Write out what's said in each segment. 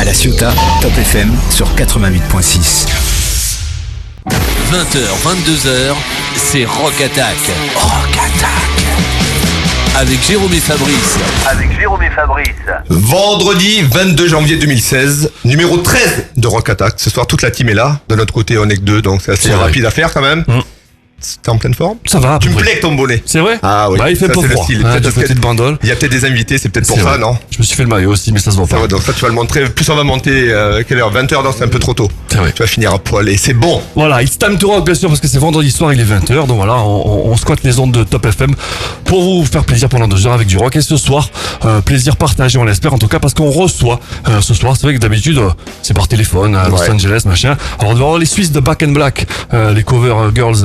À La Ciotat, Top FM sur 88.6. 20h, 22h, c'est Rock Attack. Rock Attack. Avec Jérôme et Fabrice. Vendredi 22 janvier 2016, numéro 13 de Rock Attack. Ce soir, toute la team est là. De notre côté, on est que deux, donc c'est assez rapide à faire quand même. T'es en pleine forme? Ça va. Tu me plais avec ton bonnet. C'est vrai? Ah oui. Bah, il fait ça, pas c'est froid. le style. Du côté de Bandol. Il y a peut-être des invités, c'est peut-être pour C'est ça, vrai. non? Je me suis fait le maillot aussi, mais ça se voit C'est pas. vrai, donc ça, tu vas le montrer. Plus on va monter, quelle heure? 20h, non, c'est un peu trop tôt. C'est vrai. Tu vas finir à poil et c'est bon. Voilà, it's time to rock, bien sûr, parce que c'est vendredi soir, il est 20h. Donc voilà, on squatte les ondes de Top FM pour vous faire plaisir pendant 2 heures avec du rock. Et ce soir, plaisir partagé, on l'espère en tout cas, parce qu'on reçoit ce soir. C'est vrai que d'habitude, c'est par téléphone à Los Angeles, machin. Alors on va voir les Suisses de Back in Black, les cover girls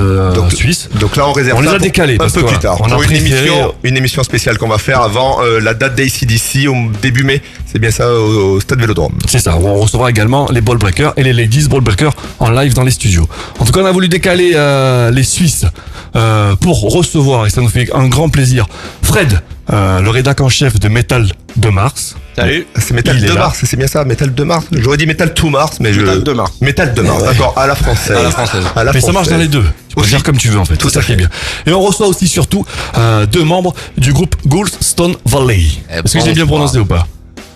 suisses. Donc là, on réserve On les ça a décalés, un parce peu que, plus tard. on a Pour préféré- une émission spéciale qu'on va faire avant la date d'ACDC au début mai. C'est bien ça, au Stade Vélodrome. C'est ça, on recevra également les Ball Breakers et les Ladies Ball Breakers en live dans les studios. En tout cas, on a voulu décaler les Suisses pour recevoir, et ça nous fait un grand plaisir, Fred, le rédac en chef de Metal de Mars. Salut. C'est Metal Il est de là. Mars, c'est bien ça, Metal de Mars. J'aurais dit Metal to Mars, mais Metal de Mars. Metal de Mars, d'accord, à la française. À la française. À la Mais ça marche française. dans les deux. Tu peux Aussi. dire comme tu veux en fait. Tout C'est ça à qui est fait. bien. Et on reçoit aussi surtout 2 membres du groupe Goulston Valley. Est-ce que j'ai bien prononcé ou pas?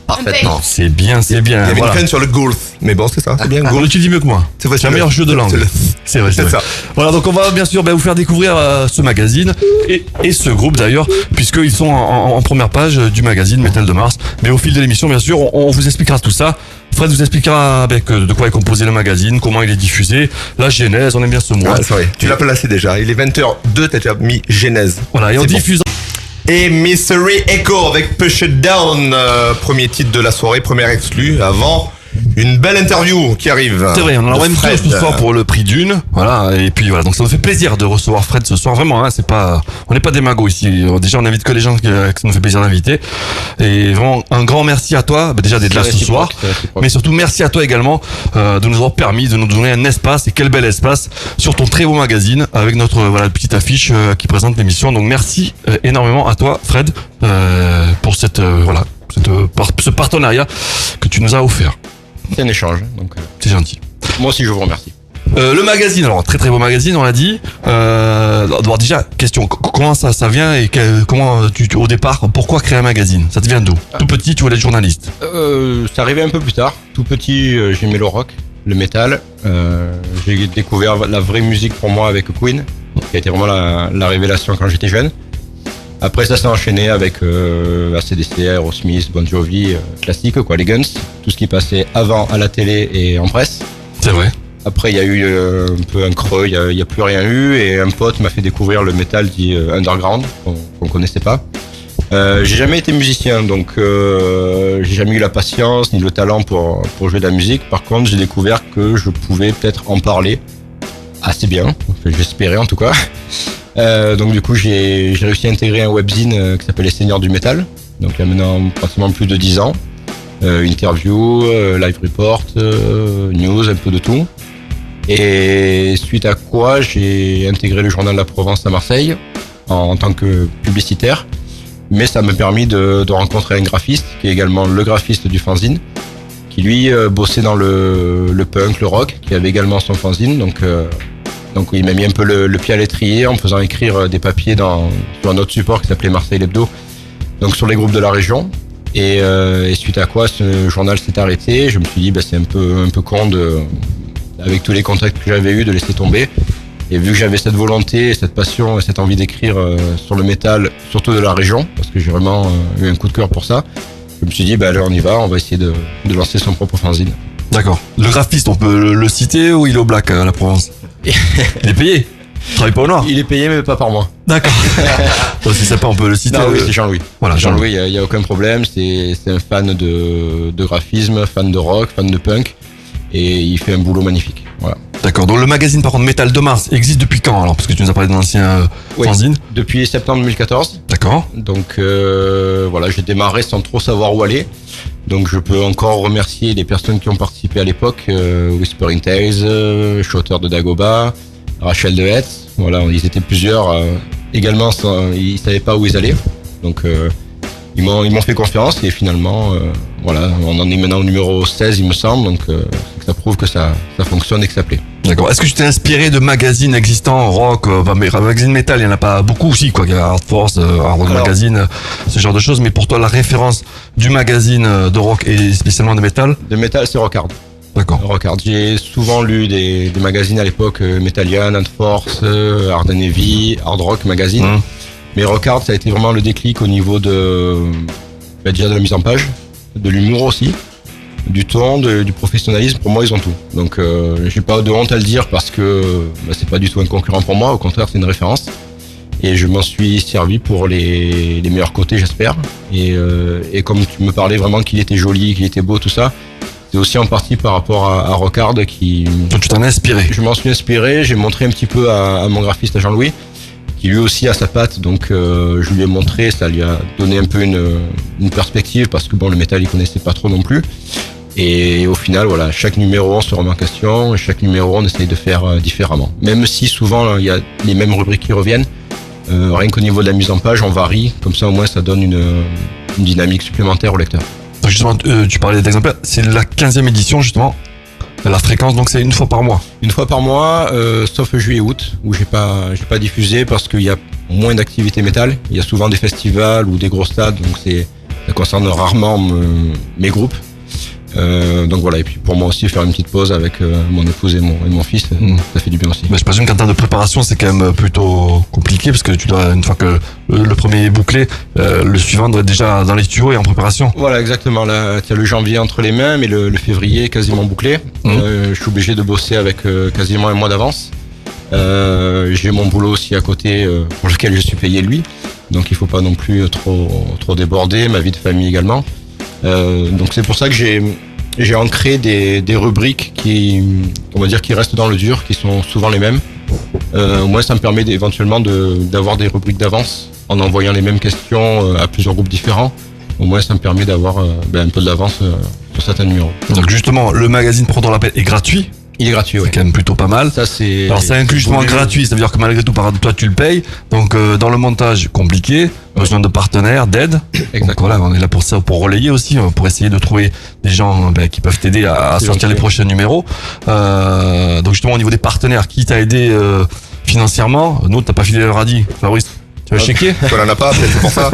Parfaitement. C'est bien. Il y avait Voilà. une peine sur le golf, mais bon, c'est ça, c'est bien, Ah, golf. tu dis mieux que moi. C'est vrai, C'est un c'est meilleur le- jeu de langue. c'est le- C'est vrai, c'est vrai. ça. Voilà, donc on va bien sûr vous faire découvrir ce magazine et ce groupe d'ailleurs, puisqu'ils sont en première page du magazine Metal de Mars. Mais au fil de l'émission, bien sûr, on vous expliquera tout ça. Fred vous expliquera avec de quoi est composé le magazine, comment il est diffusé, la genèse, on aime bien ce mot. Ouais, c'est vrai. Tu l'as placé déjà. Il est 20h02, t'as déjà mis Genèse. Voilà, et on C'est bon. diffuse. Et Mystery Echo avec Push It Down, premier titre de la soirée, première exclue, avant une belle interview qui arrive. C'est vrai, on en de aura même Fred. deux ce soir pour le prix d'une. Voilà, et puis voilà, donc ça nous fait plaisir de recevoir Fred ce soir. Vraiment, hein, c'est pas, on n'est pas des magots ici. Déjà, on invite que les gens que ça nous fait plaisir d'inviter. Et vraiment, un grand merci à toi, déjà d'être là ce soir. Mais surtout, merci à toi également de nous avoir permis de nous donner un espace, et quel bel espace, sur ton très beau magazine, avec notre voilà petite affiche qui présente l'émission. Donc merci énormément à toi, Fred, pour cette ce partenariat que tu nous as offert. C'est un échange. Donc, C'est gentil. moi aussi, je vous remercie. Le magazine, alors très très beau magazine, on l'a dit. Alors déjà, question, comment ça vient et comment tu au départ, pourquoi créer un magazine? Ça te vient d'où? Tout petit, tu voulais être journaliste. C'est arrivé un peu plus tard. Tout petit, j'aimais le rock, le métal. J'ai découvert la vraie musique pour moi avec Queen, qui a été vraiment la révélation quand j'étais jeune. Après, ça s'est enchaîné avec AC/DC, Aerosmith, Bon Jovi, classique quoi, les Guns, tout ce qui passait avant à la télé et en presse. C'est vrai. Après, il y a eu un peu un creux, il y a plus rien eu, et un pote m'a fait découvrir le métal dit underground, qu'on connaissait pas. J'ai jamais été musicien, donc j'ai jamais eu la patience ni le talent pour jouer de la musique. Par contre, j'ai découvert que je pouvais peut-être en parler assez bien, enfin, j'espérais en tout cas. Donc du coup, j'ai réussi à intégrer un webzine qui s'appelle Les Seigneurs du Métal, donc il y a maintenant pratiquement plus de 10 ans. Interview, live report, news, un peu de tout. Et suite à quoi, j'ai intégré le journal de la Provence à Marseille en tant que publicitaire. Mais ça m'a permis de rencontrer un graphiste, qui est également le graphiste du fanzine, qui lui bossait dans le punk, le rock, qui avait également son fanzine. Donc il m'a mis un peu le pied à l'étrier en me faisant écrire des papiers sur un autre support qui s'appelait Marseille Hebdo, donc sur les groupes de la région. Et suite à quoi, ce journal s'est arrêté. Je me suis dit, c'est un peu con avec tous les contacts que j'avais eu, de laisser tomber. Et vu que j'avais cette volonté, cette passion et cette envie d'écrire sur le métal, surtout de la région, parce que j'ai vraiment eu un coup de cœur pour ça, je me suis dit, allez, on y va, on va essayer de lancer son propre fanzine. D'accord. Le graphiste, on peut le citer ou il est au black à la Provence? Il est payé. Il travaille pas au noir. Il est payé, mais pas par moi. D'accord. Bon, si c'est pas, on peut le citer. Non, oui, c'est Jean-Louis. Voilà, Jean-Louis, il y a aucun problème. C'est un fan de graphisme, fan de rock, fan de punk, et il fait un boulot magnifique. Voilà. D'accord. Donc le magazine par contre Metal de Mars existe depuis quand alors? Parce que tu nous as parlé d'un ancien fanzine. Depuis septembre 2014. D'accord. Donc voilà, j'ai démarré sans trop savoir où aller. Donc je peux encore remercier les personnes qui ont participé à l'époque, Whispering Tales, Shooter de Dagoba, Rachel de Hetz. Voilà, ils étaient plusieurs. Également, ils savaient pas où ils allaient. Donc ils m'ont fait confiance et finalement Voilà, on en est maintenant au numéro 16 il me semble, donc ça prouve que ça fonctionne et que ça plaît. D'accord. Est-ce que tu t'es inspiré de magazines existants, rock, magazines métal, il y en a pas beaucoup aussi, quoi. Il y a Hard Force, Hard Rock Magazine, ce genre de choses, mais pour toi, la référence du magazine de rock et spécialement de métal? De métal, c'est Rock Hard. D'accord. Rock Hard. J'ai souvent lu des magazines à l'époque, Metallian, Hard Force, Hard and Heavy, Hard Rock Magazine. Mais Rock Hard, ça a été vraiment le déclic au niveau déjà de la mise en page, de l'humour aussi, du ton, du professionnalisme. Pour moi, ils ont tout. Donc, j'ai pas de honte à le dire parce que c'est pas du tout un concurrent pour moi. Au contraire, c'est une référence. Et je m'en suis servi pour les meilleurs côtés, j'espère. Et comme tu me parlais vraiment qu'il était joli, qu'il était beau, tout ça, c'est aussi en partie par rapport à Rock Hard Donc tu t'en as inspiré. Je m'en suis inspiré, j'ai montré un petit peu à mon graphiste, à Jean-Louis, qui lui aussi a sa patte, donc je lui ai montré, ça lui a donné un peu une perspective, parce que bon, le métal il connaissait pas trop non plus. Et au final, voilà, chaque numéro on se remet en question, et chaque numéro on essaye de faire différemment. Même si souvent il y a les mêmes rubriques qui reviennent, rien qu'au niveau de la mise en page, on varie, comme ça au moins ça donne une dynamique supplémentaire au lecteur. Donc justement, tu parlais d'exemplaires, c'est la 15e édition justement. La fréquence, donc c'est une fois par mois. Une fois par mois, sauf juillet et août, où j'ai pas diffusé parce qu'il y a moins d'activités métal. Il y a souvent des festivals ou des gros stades, donc ça concerne rarement mes groupes. Donc voilà, et puis pour moi aussi faire une petite pause avec mon épouse et mon fils, ça fait du bien aussi. Mais je présume qu'en termes de préparation c'est quand même plutôt compliqué parce que tu dois, une fois que le premier est bouclé, le suivant doit être déjà dans les tuyaux et en préparation. Voilà, exactement. Là tu as le janvier entre les mains, mais le février quasiment bouclé. Je suis obligé de bosser avec quasiment un mois d'avance. J'ai mon boulot aussi à côté pour lequel je suis payé lui, donc il faut pas non plus trop déborder, ma vie de famille également. Donc c'est pour ça que j'ai ancré des rubriques qui restent dans le dur, qui sont souvent les mêmes. Moi, ça me permet éventuellement d'avoir des rubriques d'avance en envoyant les mêmes questions à plusieurs groupes différents. Au moins, ça me permet d'avoir un peu d'avance sur certains numéros. Donc justement, le magazine Prends-toi la peine est gratuit. Il est gratuit, oui. C'est quand même plutôt pas mal. Ça, c'est. Alors ça inclut justement gratuit, ça veut dire que malgré tout, toi tu le payes. Donc dans le montage compliqué, besoin de partenaires, d'aide. Donc voilà, on est là pour ça, pour relayer aussi, pour essayer de trouver des gens qui peuvent t'aider à sortir les prochains numéros. Donc justement au niveau des partenaires, qui t'a aidé financièrement? Nous, t'as pas filé le radis, Fabrice. Tu vas checker? On en a pas, peut-être c'est pour ça.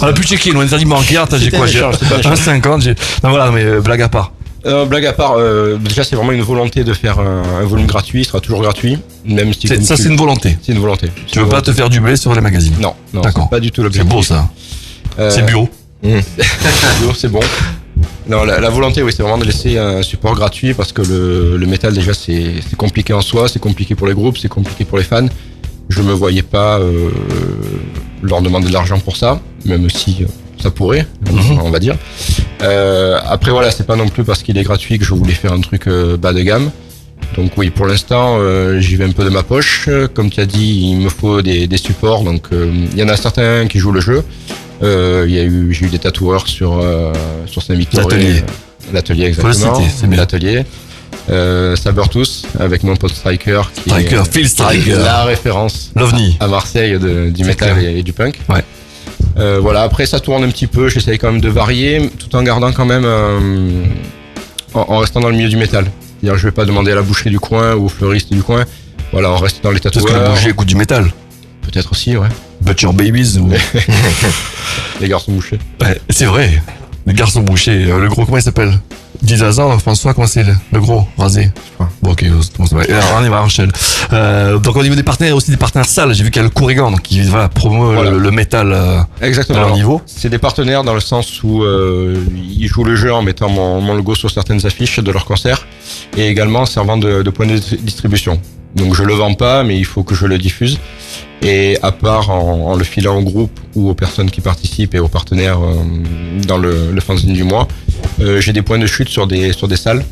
On a pu checker, nous on est allé bancaire, j'ai quoi? J'ai 1,50, non voilà, mais blague à part. Blague à part, déjà c'est vraiment une volonté de faire un volume gratuit, il sera toujours gratuit, même si ça c'est une volonté. C'est une volonté. Tu veux pas te faire du blé sur les magazines? Non, d'accord. C'est pas du tout l'objectif. C'est beau ça. C'est bio. Bio, c'est bon. Non, la volonté, oui, c'est vraiment de laisser un support gratuit parce que le métal déjà c'est compliqué en soi, c'est compliqué pour les groupes, c'est compliqué pour les fans. Je me voyais pas leur demander de l'argent pour ça, même si ça pourrait, on va dire. Après voilà, c'est pas non plus parce qu'il est gratuit que je voulais faire un truc bas de gamme. Donc oui, pour l'instant, j'y vais un peu de ma poche. Comme tu as dit, il me faut des supports. Donc il y en a certains qui jouent le jeu. J'ai eu des tatoueurs sur Saint-Victor. L'atelier, exactement. C'est l'atelier. Sabertooth avec mon pote Striker qui est Phil Striker, la référence l'OVNI à Marseille du métal et du punk. Ouais. Voilà, après ça tourne un petit peu, j'essaye quand même de varier tout en gardant quand même en restant dans le milieu du métal. C'est-à-dire je vais pas demander à la boucherie du coin ou au fleuriste du coin. Voilà, on reste dans les tatouages. Parce que la boucherie écoute du métal. Peut-être aussi, ouais. Butcher Babies ou les garçons bouchés. Ouais, c'est vrai. Les garçons bouchés, le gros comment il s'appelle? 10 hasards, François, comment c'est le gros rasé? Bon, ok, alors on y va, enchaîne. Donc au niveau des partenaires, aussi des partenaires salles, j'ai vu qu'il y a le Courigan, donc qui promeut le métal exactement. À leur niveau. C'est des partenaires dans le sens où ils jouent le jeu en mettant mon logo sur certaines affiches de leurs concerts et également servant de point de distribution. Donc je le vends pas, mais il faut que je le diffuse. Et à part en le filant au groupe ou aux personnes qui participent et aux partenaires dans le fanzine du mois, j'ai des points de chute sur des salles.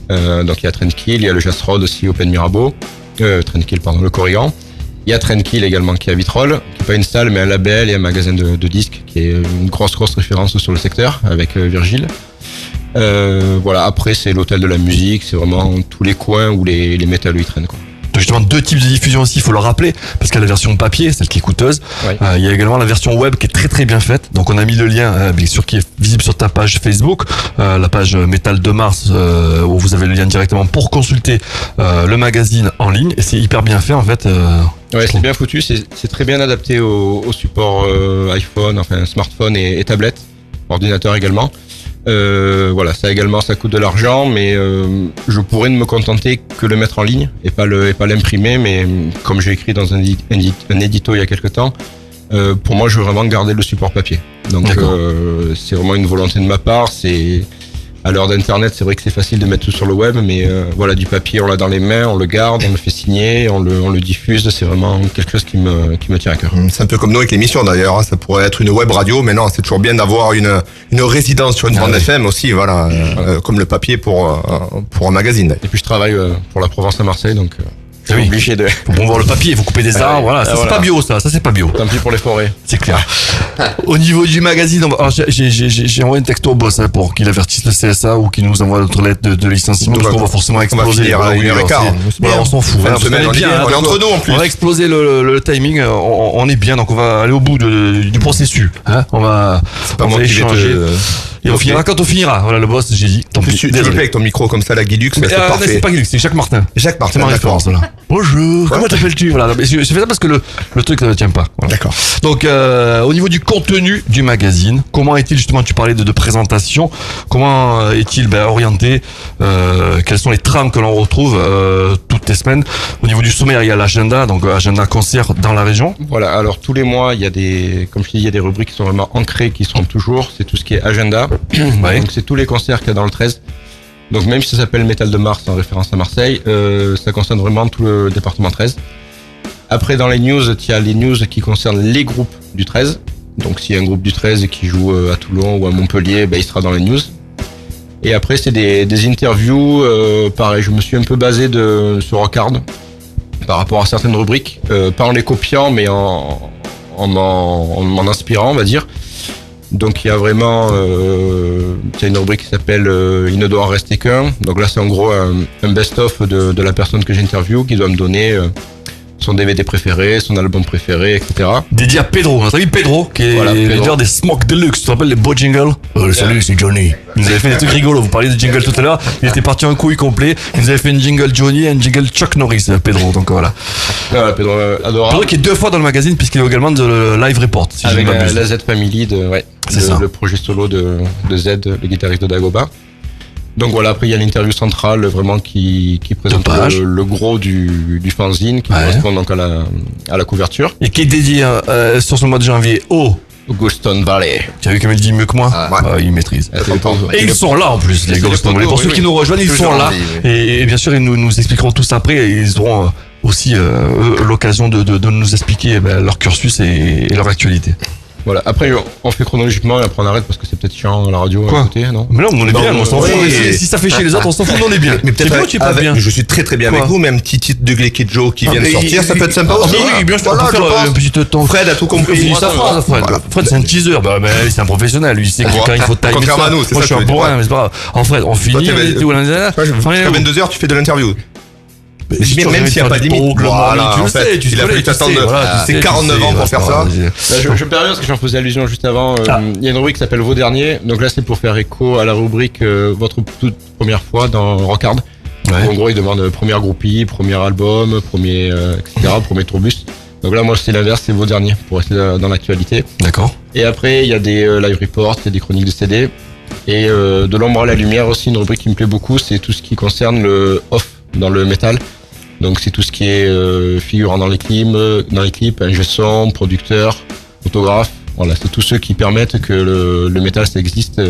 Donc il y a Trendkill, il y a le Jazz Road aussi Open Mirabeau, le Corrigan. Il y a Trendkill également qui est à Vitrolles, qui n'est pas une salle mais un label et un magasin de disques qui est une grosse référence sur le secteur avec Virgile. Voilà, après c'est l'hôtel de la musique, c'est vraiment tous les coins où les métallos y traînent quoi. Donc effectivement 2 types de diffusion aussi, il faut le rappeler, parce qu'il y a la version papier, celle qui est coûteuse. Ouais. Il y a également la version web qui est très très bien faite. Donc on a mis le lien, bien sûr, qui est visible sur ta page Facebook, la page Métal de Mars, où vous avez le lien directement pour consulter le magazine en ligne. Et c'est hyper bien fait en fait. Ouais, c'est bien foutu, c'est très bien adapté au support iPhone, enfin smartphone et tablette, ordinateur également. Voilà, ça également, ça coûte de l'argent, mais je pourrais ne me contenter que le mettre en ligne et pas l'imprimer. Mais comme j'ai écrit dans un édito il y a quelque temps, pour moi, je veux vraiment garder le support papier. Donc, c'est vraiment une volonté de ma part. C'est à l'heure d'Internet, c'est vrai que c'est facile de mettre tout sur le web, mais voilà, du papier, on l'a dans les mains, on le garde, on le fait signer, on le diffuse. C'est vraiment quelque chose qui me tient à cœur. C'est un peu comme nous avec l'émission d'ailleurs, hein. Ça pourrait être une web radio, mais non, c'est toujours bien d'avoir une résidence sur une bande FM aussi, voilà, comme le papier pour un magazine. Et puis je travaille pour la Provence à Marseille, donc c'est Oui. obligé de. Faut promouvoir le papier, il faut couper des arbres, voilà. Ça c'est pas bio, ça c'est pas bio. Tant pis pour les forêts. C'est clair. Au niveau du magazine, j'ai envoyé un texto au boss pour qu'il avertisse le CSA ou qu'il nous envoie notre lettre de licenciement, parce qu'on va forcément exploser. finir à 1h15. Voilà, on s'en fout. Fin de Voilà, parce semaine, qu'on on est bien, on est entre nous en plus. On va exploser le timing, on est bien, donc on va aller au bout du processus. Hein, on va moi qui vais échanger. te- Et on finira quand on finira. Voilà, le boss, j'ai dit. Tant En plus, pis. tu me Désolé. plais avec ton micro comme ça, la Guilux, Mais, c'est non, parfait. c'est pas Guilux, c'est Jacques Martin. Jacques C'est Martin, ma d'accord. référence, voilà. Bonjour, comment t'appelles-tu? Voilà, mais je fais ça parce que le truc ne tient pas. Voilà. D'accord. Donc, au niveau du contenu du magazine, comment est-il, justement, tu parlais de présentation, comment est-il orienté, quelles sont les trames que l'on retrouve toutes les semaines? Au niveau du sommaire, il y a l'agenda, donc agenda concert dans la région. Voilà, alors tous les mois, il y a comme je dis, il y a des rubriques qui sont vraiment ancrées, qui seront toujours. C'est tout ce qui est agenda. Ouais. Donc c'est tous les concerts qu'il y a dans le 13. Donc même si ça s'appelle Métal de Mars en référence à Marseille, ça concerne vraiment tout le département 13. Après dans les news, il y a les news qui concernent les groupes du 13. Donc s'il y a un groupe du 13 qui joue à Toulon ou à Montpellier, il sera dans les news. Et après c'est des interviews, pareil, je me suis un peu basé sur Rockard par rapport à certaines rubriques, pas en les copiant mais en m'en inspirant, on va dire. Donc il y a vraiment il y a une rubrique qui s'appelle Il ne doit en rester qu'un. Donc là c'est en gros un best-of de la personne que j'interviewe qui doit me donner son DVD préféré, son album préféré, etc. Dédié à Pedro, notre ami Pedro, qui est Voilà, le Pedro. leader des Smoke Deluxe. Tu te rappelles les beaux jingles? Salut, c'est Johnny. Il nous avait fait des trucs rigolos. Vous parliez de jingle tout à l'heure. Il était parti en couille complet. Il nous avait fait une jingle Johnny et une jingle Chuck Norris, Pedro. Donc voilà. Voilà, Pedro adorable. Pedro qui est 2 fois dans le magazine puisqu'il est également de Live Report. Si Avec je ne m'abuse. la Z Family C'est ça. le projet solo de Z, le guitariste de Dagoba. Donc voilà, après il y a l'interview centrale vraiment qui présente pages. le gros du fanzine qui Ouais. correspond donc à la couverture. Et qui est dédié sur ce mois de janvier au. Goulston Valley. Tu as vu comme il dit mieux que moi? Ouais. Il maîtrise. C'est le poteau. Et ils sont là en plus, les C'est Ghost le poteau, Valley. Pour oui, ceux oui. qui nous rejoignent, ils Toujours sont là. envie, oui. Et bien sûr, ils nous expliqueront tous après. Et ils auront aussi l'occasion de nous expliquer leur cursus et leur actualité. Voilà. Après on fait chronologiquement et après on arrête parce que c'est peut-être chiant à la radio Quoi à écouter, non? Mais là, on est Non, bien, on s'en oui, fout. et- Si ça fait chier les autres, on s'en fout, on est bien. Mais T'es peut-être bien ou tu es pas avec- bien? je suis très très bien avec Quoi vous, mais un petit titre de Glicky Joe qui vient de mais sortir, ça peut être sympa aussi. Oui, bien sûr, Voilà, on peut je faire pense. un petit temps. Fred a tout compris. Il dit sa phrase, Fred. Voilà. Fred, c'est un teaser. Bah, c'est un professionnel. Lui, il sait que Voilà. quand il faut timer Contrairement ça. à nous, c'est Moi, ça je suis que un je veux bourrin, dire. mais c'est pas grave. En Fred, on finit. t'es- t'es où, là, Jusqu'à 22h, tu fais de l'interview. Même s'il n'y a pas de limite. Voilà, en fait, il a fallu t'attendre. C'est 49 ans pour faire ça. Je me permets parce que j'en faisais allusion juste avant. Il y a une rubrique qui s'appelle Vos Derniers. Donc là, c'est pour faire écho à la rubrique Votre toute première fois dans Rockard. Ouais. En gros, il demande première groupie, premier album, premier, etc., premier tourbus. Donc là, moi, c'est l'inverse, c'est Vos Derniers pour rester dans l'actualité. D'accord. Et après, il y a des live reports, il y a des chroniques de CD. Et de l'ombre à la lumière aussi, une rubrique qui me plaît beaucoup, c'est tout ce qui concerne le off dans le métal. Donc c'est tout ce qui est figurant dans les clips, ingé son, producteur, photographe. Voilà, c'est tous ceux qui permettent que le métal ça existe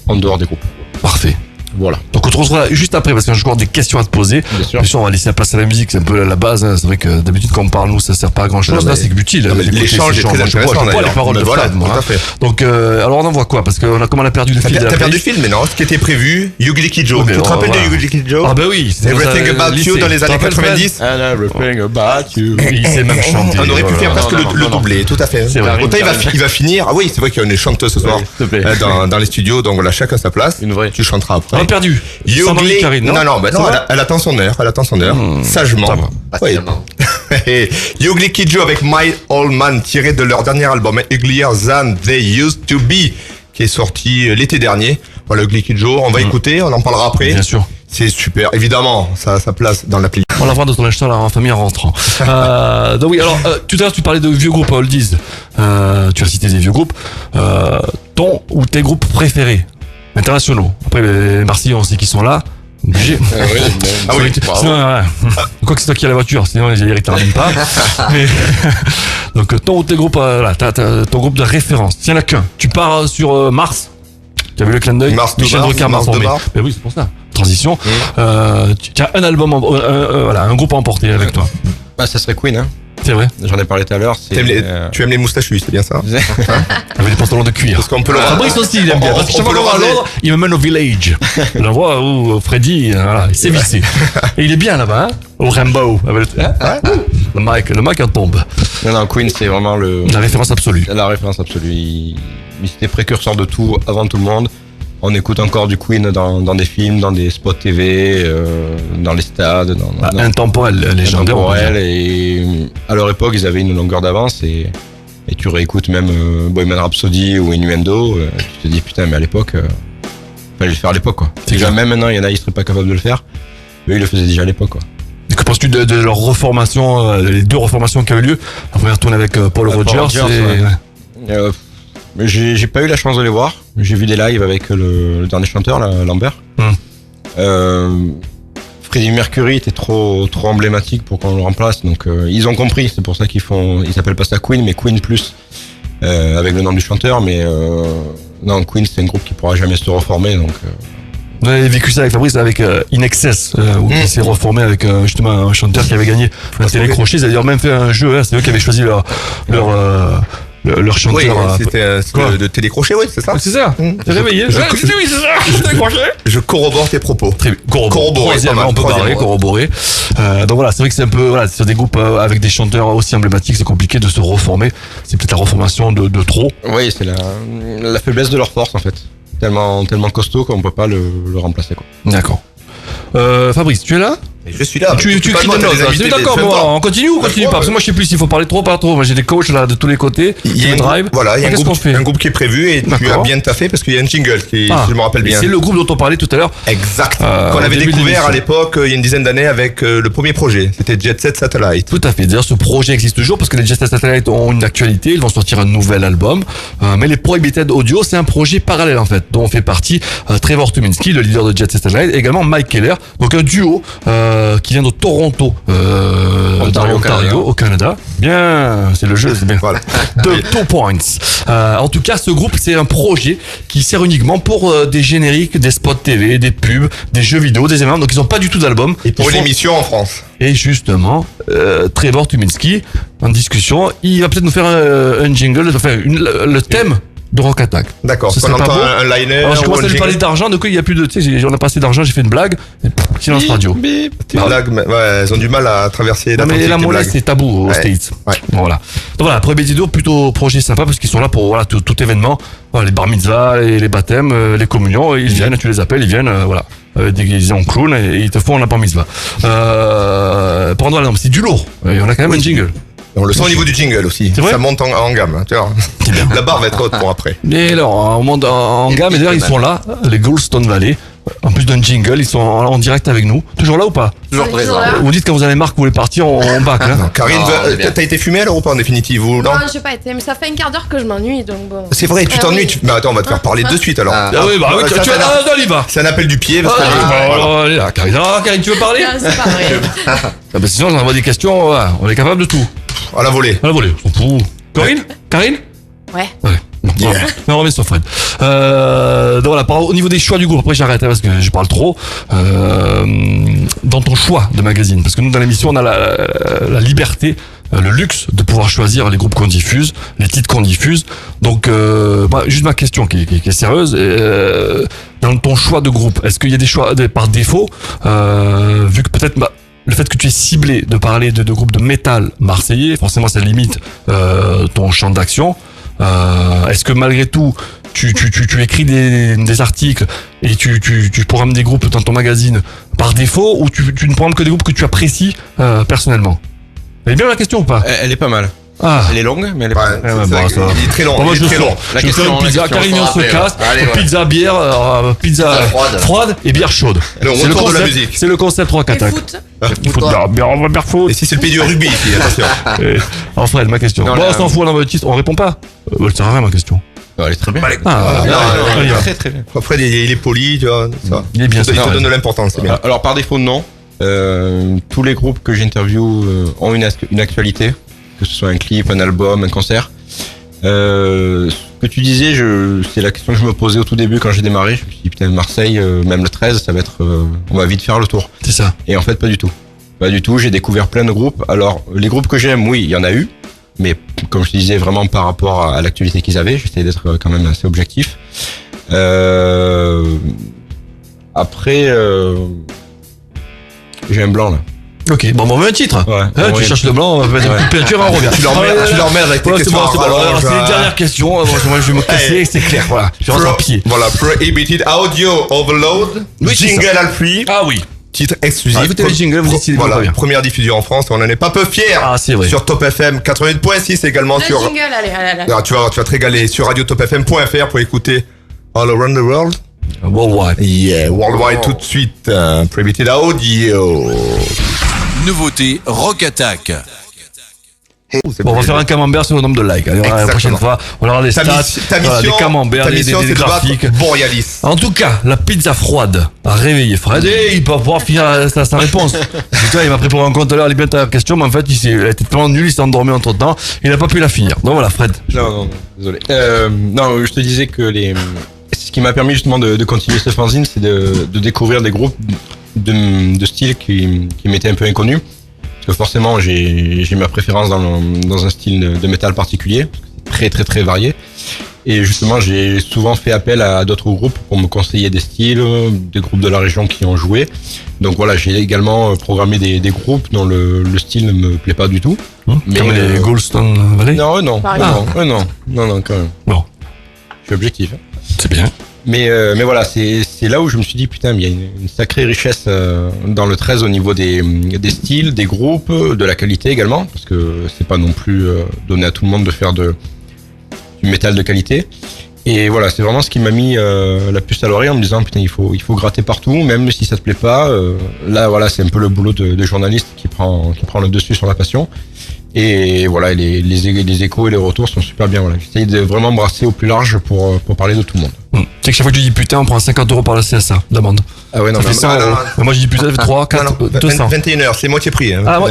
en dehors des groupes. Parfait. Voilà, Donc on te retrouvera juste après parce que j'ai encore des questions à te poser. bien sûr. Bien sûr, on va laisser la place à la musique, c'est un peu la base. Hein. C'est vrai que d'habitude quand on parle nous, ça sert pas à grand chose. Non, Là, mais- c'est utile. Non, mais d'écouter l'échange ces est gens. très Moi, je intéressant, vois les d'ailleurs. paroles de Voilà, Fred, moi, tout à hein. fait. Donc alors on envoie quoi? Parce que comme on a perdu le fil de la T'as perdu le playlist. film, mais non, ce qui était prévu, Ugly Joe. Oui, mais Tu te rappelles voilà. de Ugly Joe? Ah bah oui, c'était Everything dans un About You lycée. dans les Tu te années rappelles, Fred 90. And everything about you. Il sait même chanter. On aurait pu faire presque non, non, le non. doublé, tout à fait. C'est vrai. Autant il va finir. Ah oui, c'est vrai qu'il y a une chanteuse ce soir Ouais, s'il te plaît. dans les studios, donc voilà, chacun sa place. Une vraie. Tu chanteras On a après. perdu. Sans Marie Ugly. Karine, non Non, Ça non, va elle attend son heure. Sagement. Ça va. Oui. Ugly Kid Joe avec My Old Man, tiré de leur dernier album, Uglier Than They Used to Be, qui est sorti l'été dernier. Voilà, Ugly Kid Joe, on va écouter, on en parlera après. Bien sûr. C'est super, évidemment, ça a sa place dans l'appli. On la voit dans ton acheteur en famille en rentrant. Donc oui, alors tout à l'heure tu parlais de vieux groupes oldies. Tu as cité des vieux groupes. Ton ou tes groupes préférés internationaux. Après les Marseillais, on sait qu'ils sont là. Obligé. Ah oui, Sinon, ouais. Quoi que c'est toi qui as la voiture, sinon les Eric t'en pas. Mais, donc ton ou tes groupes, là, t'as ton groupe de référence. S'il n'y en a qu'un, tu pars sur Mars. Tu as vu le clin d'œil? Michel Drucker m'a formé. Mais oui, c'est pour ça. Transition. Tu as un album, voilà, un groupe à emporter avec toi. Bah, ça serait Queen, hein. C'est vrai. J'en ai parlé tout à l'heure. Tu aimes les moustachus, c'est bien ça? Avec des pantalons de cuir. Parce qu'on peut le Fabrice aussi, il aime bien. Parce que chaque fois qu'on va à Londres, il me mène au village. Je le vois où Freddy, voilà, il s'est vissé. Et il est bien là-bas, hein, au Rainbow. Avec le mic en tombe. Non, Queen, c'est vraiment la référence absolue. La référence absolue. Il était précurseur de tout, avant tout le monde. On écoute encore du Queen dans des films, dans des spots TV, dans les stades. Intemporel, légendaire. Intemporel, et à leur époque, ils avaient une longueur d'avance, et tu réécoutes même Bohemian Rhapsody ou Innuendo, tu te dis putain, mais à l'époque, fallait le faire à l'époque, quoi. Déjà, même maintenant, il y en a, ils seraient pas capables de le faire. Eux, ils le faisaient déjà à l'époque, quoi. Et que penses-tu de leur reformation, les deux reformations qui ont eu lieu? La première tourne avec Paul Rogers. J'ai pas eu la chance de les voir. J'ai vu des lives avec le dernier chanteur, là, Lambert. Freddie Mercury était trop emblématique pour qu'on le remplace, donc ils ont compris. C'est pour ça ils s'appellent pas ça Queen, mais Queen plus avec le nom du chanteur. Mais non, Queen, c'est un groupe qui pourra jamais se reformer, donc. On avait vécu ça avec Fabrice, avec In Excess, où il s'est reformé avec justement un chanteur qui avait gagné un télécrochet. Ils avaient d'ailleurs même fait un jeu, hein, c'est eux qui avaient choisi leur chanteur. Oui, c'était de télécrochet, oui, c'est ça. C'est ça. T'es réveillé. Oui, c'est ça. Télécrochet. Je corrobore tes propos. Très bien. Corroborer. On peut parler, corroborer. Donc voilà, c'est vrai que c'est un peu, voilà, sur des groupes avec des chanteurs aussi emblématiques, c'est compliqué de se reformer. C'est peut-être la reformation de trop. Oui, c'est la faiblesse de leur force, en fait. Tellement costaud qu'on peut pas le remplacer, quoi. D'accord. Fabrice, tu es là? Je suis là. Tu écris des notes. C'est d'accord, on continue ou on continue pas? Parce que moi je sais plus s'il faut parler trop, pas trop. Moi j'ai des coachs là de tous les côtés. Il y a drive. Voilà, il y a un groupe qui est prévu et tu as bien taffé parce qu'il y a un jingle qui, si je me rappelle bien. C'est le groupe dont on parlait tout à l'heure. Exact. Qu'on avait découvert à l'époque, il y a une dizaine d'années avec le premier projet. C'était Jet Set Satellite. Tout à fait. D'ailleurs, ce projet existe toujours parce que les Jet Set Satellite ont une actualité. Ils vont sortir un nouvel album. Mais les Prohibited Audio, c'est un projet parallèle en fait, dont on fait partie Trevor Tuminski, le leader de Jet Set Satellite, et également Mike Keller. Donc un duo qui vient de Toronto, dans l'Ontario, au Canada. Bien, c'est le jeu, c'est bien. Voilà. De 2 points. En tout cas, ce groupe, c'est un projet qui sert uniquement pour des génériques, des spots TV, des pubs, des jeux vidéo, des événements. Donc, ils n'ont pas du tout d'album. Et pour une émission en France. Et justement, Trevor Tuminski, en discussion, il va peut-être nous faire un jingle, enfin, le thème de Rock Attack. D'accord. Ce serait pas beau. Un liner. Alors, je commence à lui parler d'argent, donc il y a plus de, tu sais, on a pas assez d'argent, j'ai fait une blague. Silence radio. Tes blagues, ouais, elles ont du mal à traverser l'Atlantique. Mais la monnaie, c'est tabou aux States. Ouais. Voilà. Donc voilà, Prohibited, plutôt projet sympa parce qu'ils sont là pour, voilà, tout événement. Voilà, les bar mitzvahs, les baptêmes, les communions, ils viennent, tu les appelles, ils viennent, voilà. Déguisés en clown et ils te font la bar mitzvah. Pendant la c'est du lourd. Et on a quand même un jingle. On le sent au niveau du jingle aussi. Ça monte en gamme. Tu vois. La barre va être haute pour après. Et alors, on monte en gamme. Et d'ailleurs, ils sont là, les Goldstone Valley. En plus d'un jingle, ils sont en direct avec nous. Toujours là ou pas? Toujours présent. Vous dites quand vous avez marre que vous voulez partir, on back. Hein. Karine, t'as été fumée alors ou pas en définitive ou non? Non, j'ai pas été, mais ça fait un quart d'heure que je m'ennuie, donc bon. C'est vrai, tu t'ennuies. Mais attends, on va te faire parler de suite alors. Ah oui, bah oui, on y va. C'est un appel du pied. Karine, tu veux parler? C'est pas vrai. Sinon, on envoie des questions, on est capable de tout. À la volée. À la volée, on s'en fout. Karine? Ouais. Non, on remet sur Fred. Donc voilà, au niveau des choix du groupe, après j'arrête parce que je parle trop. Dans ton choix de magazine, parce que nous dans l'émission on a la liberté, le luxe de pouvoir choisir les groupes qu'on diffuse, les titres qu'on diffuse. Donc juste ma question qui est sérieuse. Dans ton choix de groupe, est-ce qu'il y a des choix par défaut, vu que peut-être le fait que tu es ciblé de parler de groupes de métal marseillais, forcément ça limite ton champ d'action. Est-ce que malgré tout, tu écris des articles et tu programmes des groupes dans ton magazine par défaut ou tu ne programmes que des groupes que tu apprécies personnellement? Elle est bien la question ou pas? Elle est pas mal. Ah. Elle est longue, mais elle est pas mal. c'est bon, vrai ça va. qu'il est très long. Bon, moi il je est le très long. sors. Je vais faire une pizza, Carignan se casse, pizza bière, pizza froide et bière chaude. Le C'est le retour de la concept, musique. c'est le concept Rock Et Attack. foot. Foot, on va faire foot. Et si c'est le pays du rugby ici, attention. Alors Fred, ma question. Non, Bon, là, on s'en fout, on répond pas. Elle sert à rien ma question. Elle est très bien. Ah, Elle est non. très très bien. Fred, il est poli, tu vois. Ça. Il est bien Il te sûr. donne de l'importance, c'est bien. Alors par défaut, non. Tous les groupes que j'interviewe ont une actualité, que ce soit un clip, un album, un concert. Ce que tu disais, c'est la question que je me posais au tout début quand j'ai démarré. Je me suis dit, putain, Marseille, même le 13, ça va être, on va vite faire le tour. C'est ça. Et en fait, pas du tout. Pas du tout. J'ai découvert plein de groupes. Alors, les groupes que j'aime, oui, il y en a eu. Mais comme je te disais, vraiment par rapport à l'actualité qu'ils avaient, j'essayais d'être quand même assez objectif. Après, j'ai un blanc là. Ok, bon, on met un titre. Ouais. Hein, tu Ouais. cherches le blanc, on va mettre une peinture, on revient. Tu l'emmerdes avec tes Ouais, c'est questions bon, à c'est bon. rallonge, Alors, c'est les hein. dernières questions. Moi, je vais me casser, c'est clair. Voilà. Je rentre en pied. Voilà, Prohibited Audio Overload. Oui, c'est Jingle ça. Alfie. Ah oui. Titre exclusif. Ah, écoutez les jingles, vous décidez Voilà, pas bien. première diffusion en France, on en est pas peu fiers. Ah, c'est vrai. Sur Top FM 88.6 également Le sur. jingle, allez. Ah, tu vas te régaler sur radiotopfm.fr pour écouter All Around the World. Worldwide. Yeah, worldwide tout de suite. Prohibited Audio. Nouveauté Rock Attack. Bon, on va faire un camembert sur le nombre de likes. Allez, voilà, la Exactement. prochaine fois, on aura des Ta stats, mission, des camemberts, ta des mission, c'est de graphiques. battre Borealis. En tout cas, la pizza froide a réveillé Fred et il peut pouvoir finir sa réponse. Putain, il m'a pris pour un compte à l'heure, il est bien ta question, mais en fait, il a été tellement nul, il s'est endormi entre temps, il n'a pas pu la finir. Donc voilà, Fred. Non, désolé. Non, je te disais que ce qui m'a permis justement de continuer ce fanzine, c'est de découvrir des groupes de styles qui m'étaient un peu inconnus. Parce que forcément, j'ai ma préférence dans un style de métal particulier, très très très varié. Et justement, j'ai souvent fait appel à d'autres groupes pour me conseiller des styles, des groupes de la région qui ont joué. Donc voilà, j'ai également programmé des groupes dont le style ne me plaît pas du tout. Mais Comme les Goldstone Valley. non, non, Par non, non, quand même. Bon, Je suis objectif. c'est bien. Mais voilà, c'est là où je me suis dit, putain, mais il y a une sacrée richesse dans le 13 au niveau des styles, des groupes, de la qualité également, parce que c'est pas non plus donné à tout le monde de faire du métal de qualité. Et voilà, c'est vraiment ce qui m'a mis la puce à l'oreille en me disant, putain, il faut gratter partout, même si ça te plaît pas. Là, voilà, c'est un peu le boulot de journaliste qui prend le dessus sur la passion. Et voilà, les échos et les retours sont super bien. Voilà. J'essaye de vraiment brasser au plus large pour parler de tout le monde. C'est que chaque fois que tu dis putain, on prend 50 € par la CSA, d'amende. Ah ouais, non, Ça fait 100 non, euros. non. Moi, je dis putain, ça fait 3, 4, 200. 21h, c'est moitié prix. Hein. Ah, moi,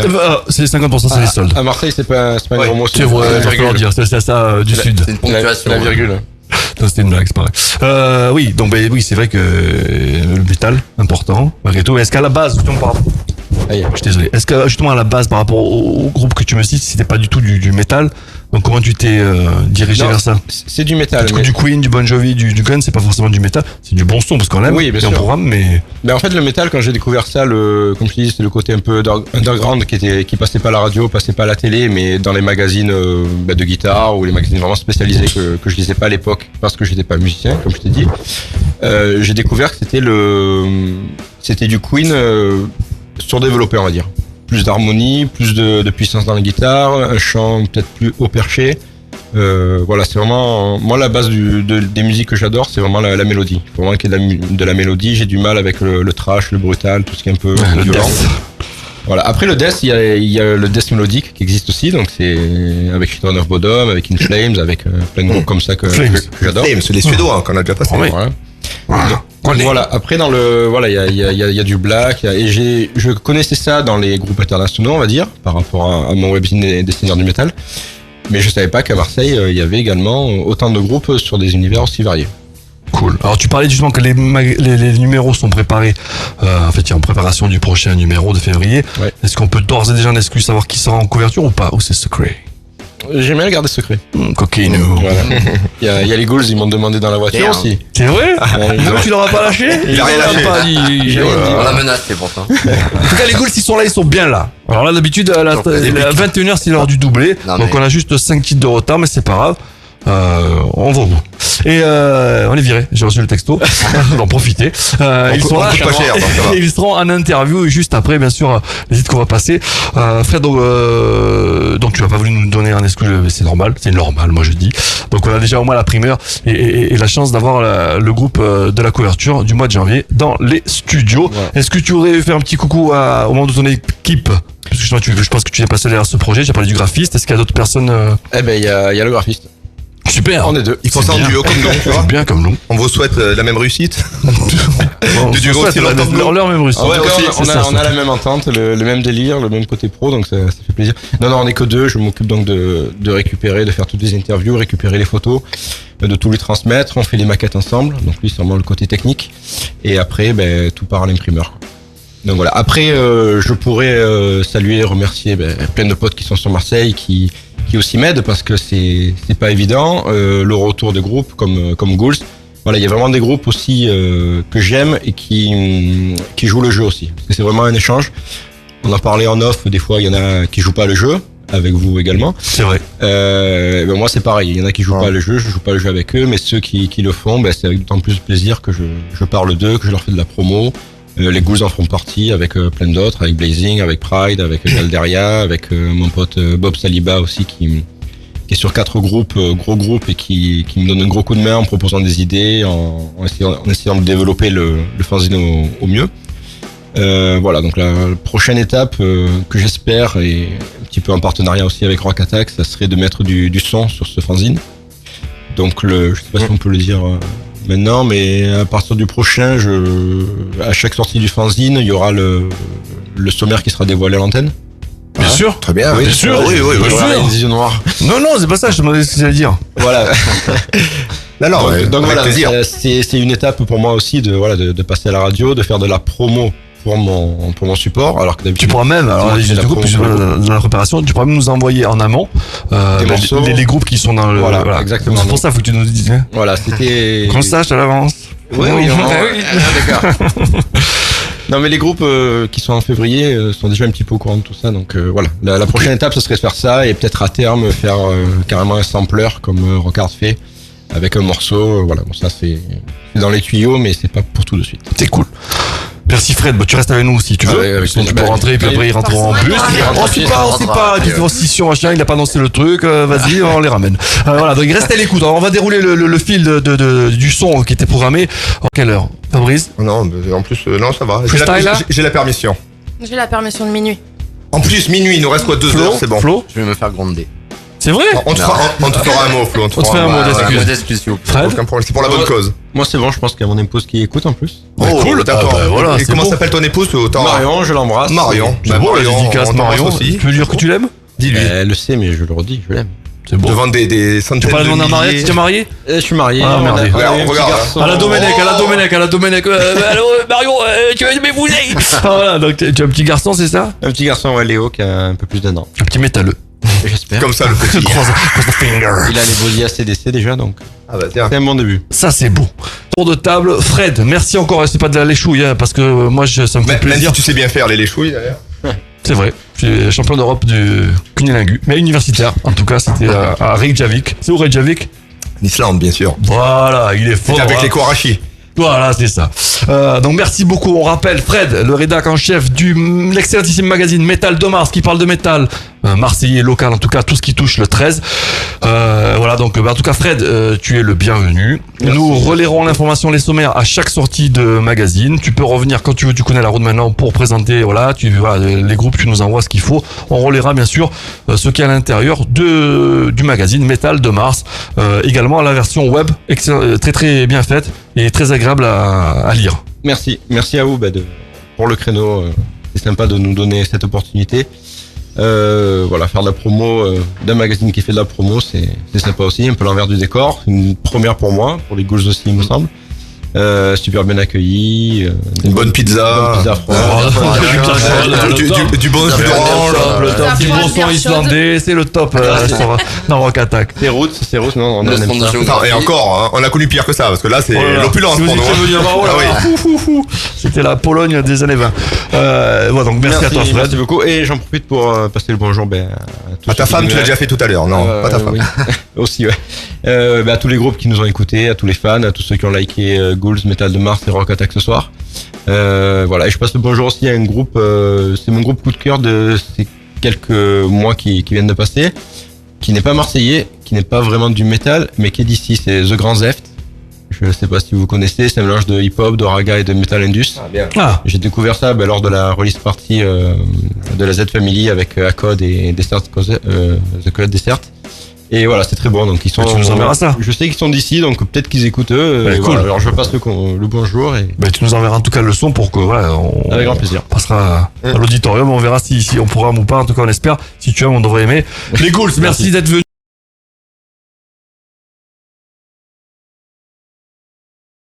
c'est les 50%, c'est les soldes. À Marseille, c'est pas un Ouais, gros mot. C'est vrai, il va falloir dire, c'est la CSA du Sud. C'est une ponctuation. La virgule. Non, c'était une blague, c'est pas vrai. Oui, donc oui, c'est vrai que le métal, important, malgré tout. Mais est-ce qu'à la base, justement, Aïe. je suis désolé, est-ce que justement à la base, par rapport au groupe que tu me cites, c'était pas du tout du métal, donc comment tu t'es dirigé Non, vers ça? C'est du métal. Du Queen, du Bon Jovi, du Gun, c'est pas forcément du métal, c'est du bon son parce qu'on l'aime, Oui, bien c'est un sûr. programme, mais Mais en fait, le métal, quand j'ai découvert ça, comme je te dis, c'est le côté un peu underground qui passait pas à la radio, passait pas à la télé, mais dans les magazines de guitare ou les magazines vraiment spécialisés que je lisais pas à l'époque parce que j'étais pas musicien, comme je t'ai dit. J'ai découvert que c'était du Queen surdéveloppé, on va dire. Plus d'harmonie, plus de puissance dans la guitare, un chant peut-être plus haut perché. Voilà, c'est vraiment moi la base des musiques que j'adore, c'est vraiment la mélodie. Il faut vraiment qu'il y ait de la mélodie. J'ai du mal avec le trash, le brutal, tout ce qui est un peu le violent. death. Voilà. Après le death, il y a le death mélodique qui existe aussi, donc c'est avec Children of Bodom, avec In Flames, avec plein de groupes comme ça que j'adore. C'est les Suédois qu'on a déjà passé. Oui. Voilà. Donc, voilà. Après dans il y a du black, je connaissais ça dans les groupes internationaux, on va dire, par rapport à mon webzine des seigneurs du métal. Mais je savais pas qu'à Marseille, il y avait également autant de groupes sur des univers aussi variés. Cool. Alors tu parlais justement que les numéros sont préparés. En fait, il y a en préparation du prochain numéro de février. Ouais. Est-ce qu'on peut d'ores et déjà en exclu savoir qui sera en couverture ou pas? Ou c'est secret? J'aime bien le garder secret. Coquino. Voilà. Il y a les Ghouls, ils m'ont demandé dans la voiture Damn. aussi. C'est vrai? Ouais, Donc tu l'auras pas lâché? Il a rien lâché. Pas dit. On la menace, c'est pour ça. En tout cas, les Ghouls, s'ils sont là, ils sont bien là. Alors là, d'habitude, à 21h, c'est l'heure du doublé. Non, Donc mais- on a juste 5 titres de retard, mais c'est pas grave. On va au bout. Et on est viré. J'ai reçu le texto. D'en profiter. Ils sont là. Pas cher, donc ça va. Ils seront en interview juste après, bien sûr, les titres qu'on va passer. Fred, donc tu n'as pas voulu nous donner un exclu, c'est normal, moi je dis. Donc on a déjà au moins la primeur et la chance d'avoir le groupe de la couverture du mois de janvier dans les studios. Ouais. Est-ce que tu voudrais faire un petit coucou au membre de ton équipe? Parce que je pense que tu n'es pas seul derrière ce projet. Tu as parlé du graphiste. Est-ce qu'il y a d'autres personnes Eh ben, il y a le graphiste. Super. On est deux. Ils font ça en duo comme nous, tu vois. C'est bien comme nous. On vous souhaite la même réussite. Du duo aussi longtemps que nous. leur même russe. En tout cas, aussi, on a la même entente, le même délire, le même côté pro, donc ça fait plaisir. Non, on est que deux. Je m'occupe donc de récupérer, de faire toutes les interviews, récupérer les photos, de tout les transmettre. On fait les maquettes ensemble, donc lui c'est vraiment le côté technique. Et après, ben, tout part à l'imprimeur, quoi. Donc voilà. Après, je pourrais saluer, remercier plein de potes qui sont sur Marseille, qui aussi m'aident parce que c'est pas évident. Le retour des groupes comme Ghouls. Voilà, il y a vraiment des groupes aussi que j'aime et qui jouent le jeu aussi. Parce que c'est vraiment un échange. On en parlait en off, des fois il y en a qui jouent pas le jeu, avec vous également. C'est vrai. Ben moi c'est pareil, il y en a qui jouent pas le jeu, je joue pas le jeu avec eux, mais ceux qui le font, ben c'est avec d'autant plus de plaisir que je parle d'eux, que je leur fais de la promo. Les Ghouls en font partie avec plein d'autres, avec Blazing, avec Pride, avec Galderia, avec mon pote Bob Saliba aussi qui est sur 4 groupes, gros groupes, et qui me donne un gros coup de main en proposant des idées, en essayant de développer le fanzine au mieux. Voilà, donc la prochaine étape que j'espère, et un petit peu en partenariat aussi avec Rock Attack, ça serait de mettre du son sur ce fanzine. Donc je sais pas si on peut le dire maintenant, mais à partir du prochain, à chaque sortie du fanzine, il y aura le sommaire qui sera dévoilé à l'antenne. Bien sûr. Très bien. Bien sûr. Oui, bien sûr. sûr. Les yeux noirs. Non, c'est pas ça. Je te demandais ce que tu allais dire. Voilà. Alors, Donc avec voilà, plaisir. c'est une étape pour moi aussi de passer à la radio, de faire de la promo pour mon support, alors que d'habitude. Tu pourras même, alors moi, je fais du la coup, promo puisque pour le dans la préparation, tu pourras même nous envoyer en amont morceaux. les groupes qui sont dans le. Voilà, exactement. C'est pour ça, faut que tu nous dises. Hein. Voilà, c'était. Qu'on le sache à l'avance. Oui, d'accord. Non, mais les groupes qui sont en février sont déjà un petit peu au courant de tout ça, donc voilà. La prochaine étape, ce serait de faire ça et peut-être à terme faire carrément un sampler comme Rockard fait avec un morceau. Voilà, bon, ça c'est dans les tuyaux, mais c'est pas pour tout de suite. C'est cool. Merci Fred, tu restes avec nous si tu veux. Ouais, avec Sinon, tu plaisir. peux rentrer et puis après ils rentreront en bus. On sait pas, différenciation, machin, il a pas annoncé le truc, vas-y, on les ramène. Voilà, donc restez à l'écoute. Alors, on va dérouler le fil du son qui était programmé. En quelle heure, Fabrice? Non, mais en plus, non, ça va. Freestyle, là J'ai la permission. J'ai la permission de minuit. En plus, minuit, il nous reste quoi, 2 heures, c'est bon. Flo, Je vais me faire gronder. c'est vrai? On te fera un mot, Flo. On te fait un mot d'excuse. D'excuse, s'il vous plaît. Fred? Aucun problème, c'est pour la bonne cause. Moi, c'est bon, je pense qu'il y a mon épouse qui écoute en plus. cool. d'accord. Ah bah voilà, Et c'est comment bon. s'appelle ton épouse? Autant Marion, je l'embrasse. Marion. C'est Bah, bon, la dédicace on t'embrasse Marion. aussi. Tu peux lui dire que tu l'aimes? Dis-lui. Elle le sait, mais je le redis, je l'aime. C'est bon. Devant des centaines Tu de parles de demander en mariage, milliers. tu t'es marié? Je suis marié. Ah, merde. on a un Regarde, petit regarde. garçon. À la Domenech. Allô, Marion, tu veux m'épouser? Voilà, donc tu as un petit garçon, c'est ça? Un petit garçon, ouais, Léo, qui a un peu plus d'un an. Un petit métalleux. J'espère. Comme ça, le petit. Cross the finger. Il a les body ACDC déjà, donc Ah bah tiens. c'est un bon début. Ça, c'est beau. Tour de table. Fred, merci encore. C'est pas de la léchouille, hein, parce que moi, ça me fait Même plaisir. si tu sais bien faire les léchouilles, d'ailleurs. C'est vrai. Je suis champion d'Europe du cunilingus. Mais universitaire. En tout cas, c'était à Reykjavik. C'est où Reykjavik? En Islande, bien sûr. Voilà, il est fort. C'était avec hein. les Kouarachi. Voilà, c'est ça. Donc merci beaucoup. On rappelle Fred, le rédac en chef du l'excellentissime magazine Metal de Mars, qui parle de métal marseillais, local, en tout cas tout ce qui touche le 13. Voilà, donc en tout cas Fred, tu es le bienvenu. Merci. Nous relayerons l'information, les sommaires à chaque sortie de magazine. Tu peux revenir quand tu veux, tu connais la route maintenant pour présenter. Voilà, les groupes, tu nous envoies ce qu'il faut. On relaiera bien sûr ce qui est à l'intérieur du magazine Metal de Mars. Également la version web, très très bien faite et très agréable à lire. Merci à vous pour le créneau. C'est sympa de nous donner cette opportunité. Voilà, faire de la promo d'un magazine qui fait de la promo, c'est sympa aussi, un peu l'envers du décor. Une première pour moi, pour les Ghouls aussi, il me semble. super bien accueilli. Une bonne pizza. froide. Du bon jus d'orange. Le top, Ça du froid, bon son bière islandais, c'est le top. Non, Rock Attack. C'est route, non, on Le aime son de ça. géographie. Non, et encore, hein, on a connu pire que ça, parce que là, c'est l'opulence Si vous pour nous. étiez venu à Maro, là, Ah oui. C'était la Pologne des années 20. Donc merci à toi, Fred. Merci beaucoup. Et j'en profite pour passer le bonjour à tous À ta ceux femme, qui tu nous- l'as déjà fait tout à l'heure, non, pas ta femme. Oui. Aussi, ouais. À tous les groupes qui nous ont écoutés, à tous les fans, à tous ceux qui ont liké Ghouls, Metal de Mars et Rock Attack ce soir. Voilà, et je passe le bonjour aussi à un groupe, c'est mon groupe coup de cœur de ces quelques mois qui viennent de passer, qui n'est pas marseillais, qui n'est pas vraiment du métal, mais qui est d'ici, c'est The Grand Zeft. Je sais pas si vous connaissez, c'est un mélange de hip-hop, de raga et de metal indus. Ah, J'ai découvert ça lors de la release party de la Z Family avec Acode et Desert, The Code Desert. Et voilà, c'est très bon. Donc ils sont. tu nous enverras ça. Je sais qu'ils sont d'ici, donc peut-être qu'ils écoutent eux. Ouais, cool. Voilà, alors je passe le bonjour et tu nous enverras en tout cas le son pour que voilà, on avec grand plaisir. passera à l'auditorium, on verra si on pourra ou pas. En tout cas, on espère. Si tu aimes, on devrait aimer. Les Ghouls, merci d'être venu.